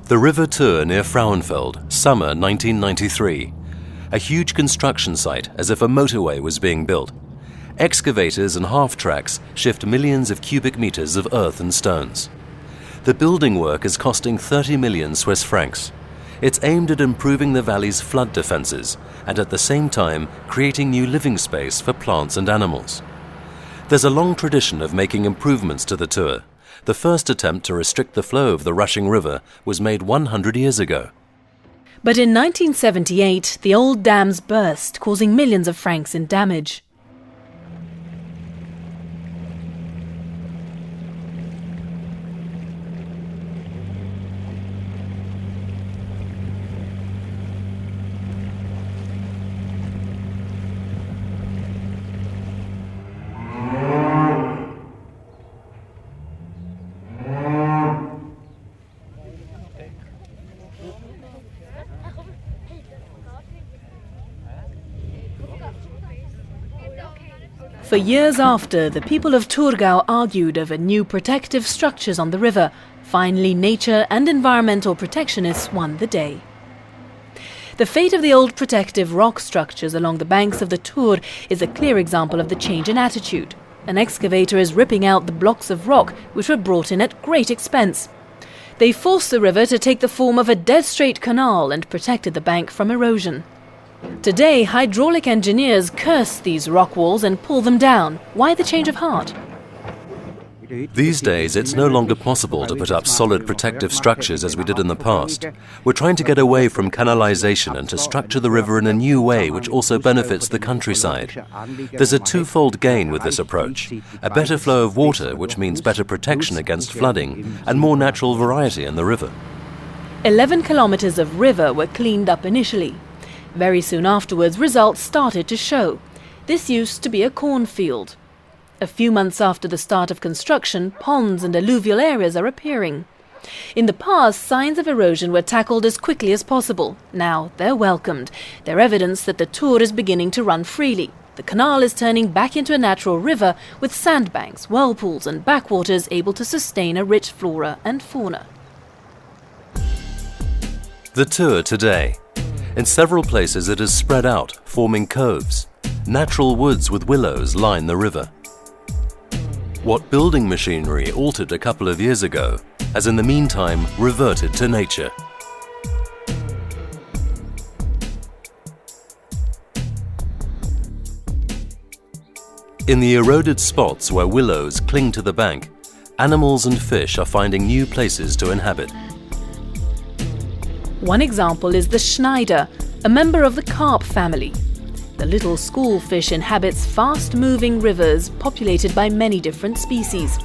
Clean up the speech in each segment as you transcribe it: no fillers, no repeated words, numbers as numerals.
The River Thur near Frauenfeld, summer 1993. A huge construction site, as if a motorway was being built. Excavators and half-tracks shift millions of cubic meters of earth and stones. The building work is costing 30 million Swiss francs. It's aimed at improving the valley's flood defenses and at the same time creating new living space for plants and animals. There's a long tradition of making improvements to the Thur. The first attempt to restrict the flow of the rushing river was made 100 years ago. But in 1978, the old dams burst, causing millions of francs in damage. For years after, the people of Thurgau argued over new protective structures on the river. Finally, nature and environmental protectionists won the day. The fate of the old protective rock structures along the banks of the Thur is a clear example of the change in attitude. An excavator is ripping out the blocks of rock which were brought in at great expense. They forced the river to take the form of a dead-straight canal and protected the bank from erosion. Today, hydraulic engineers curse these rock walls and pull them down. Why the change of heart? These days, it's no longer possible to put up solid protective structures as we did in the past. We're trying to get away from canalization and to structure the river in a new way which also benefits the countryside. There's a twofold gain with this approach. A better flow of water, which means better protection against flooding, and more natural variety in the river. 11 kilometers of river were cleaned up initially. Very soon afterwards, results started to show. This used to be a cornfield. A few months after the start of construction, ponds and alluvial areas are appearing. In the past, signs of erosion were tackled as quickly as possible. Now they're welcomed. They're evidence that the Thur is beginning to run freely. The canal is turning back into a natural river with sandbanks, whirlpools and backwaters able to sustain a rich flora and fauna. The Thur today. In several places it is spread out, forming coves. Natural woods with willows line the river. What building machinery altered a couple of years ago has in the meantime reverted to nature. In the eroded spots where willows cling to the bank, animals and fish are finding new places to inhabit. One example is the Schneider, a member of the carp family. The little school fish inhabits fast-moving rivers populated by many different species.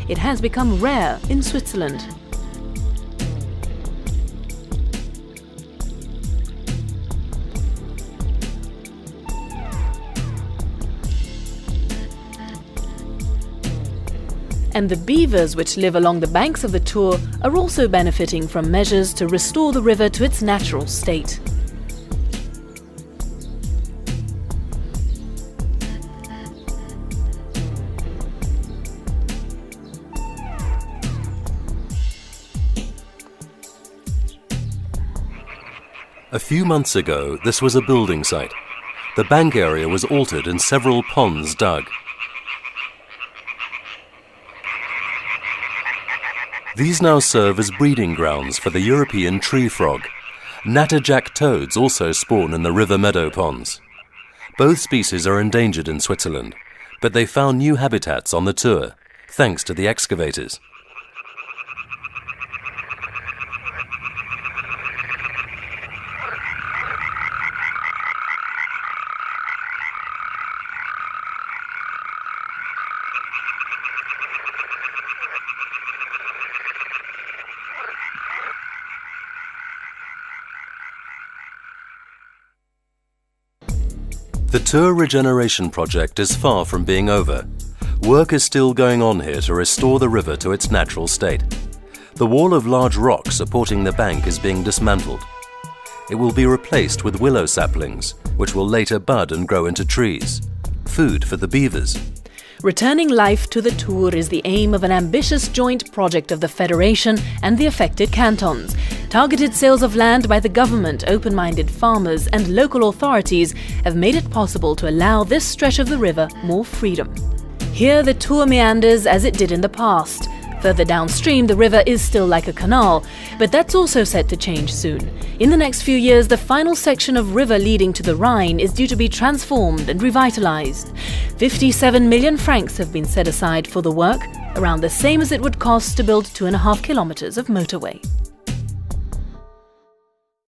It has become rare in Switzerland. And the beavers which live along the banks of the Thur are also benefiting from measures to restore the river to its natural state. A few months ago, this was a building site. The bank area was altered and several ponds dug. These now serve as breeding grounds for the European tree frog. Natterjack toads also spawn in the river meadow ponds. Both species are endangered in Switzerland, but they found new habitats on the Thur, thanks to the excavators. The Thur regeneration project is far from being over. Work is still going on here to restore the river to its natural state. The wall of large rock supporting the bank is being dismantled. It will be replaced with willow saplings, which will later bud and grow into trees. Food for the beavers. Returning life to the Thur is the aim of an ambitious joint project of the Federation and the affected cantons. Targeted sales of land by the government, open-minded farmers and local authorities have made it possible to allow this stretch of the river more freedom. Here the Thur meanders as it did in the past. Further downstream, the river is still like a canal, but that's also set to change soon. In the next few years, the final section of river leading to the Rhine is due to be transformed and revitalized. 57 million francs have been set aside for the work, around the same as it would cost to build 2.5 kilometers of motorway.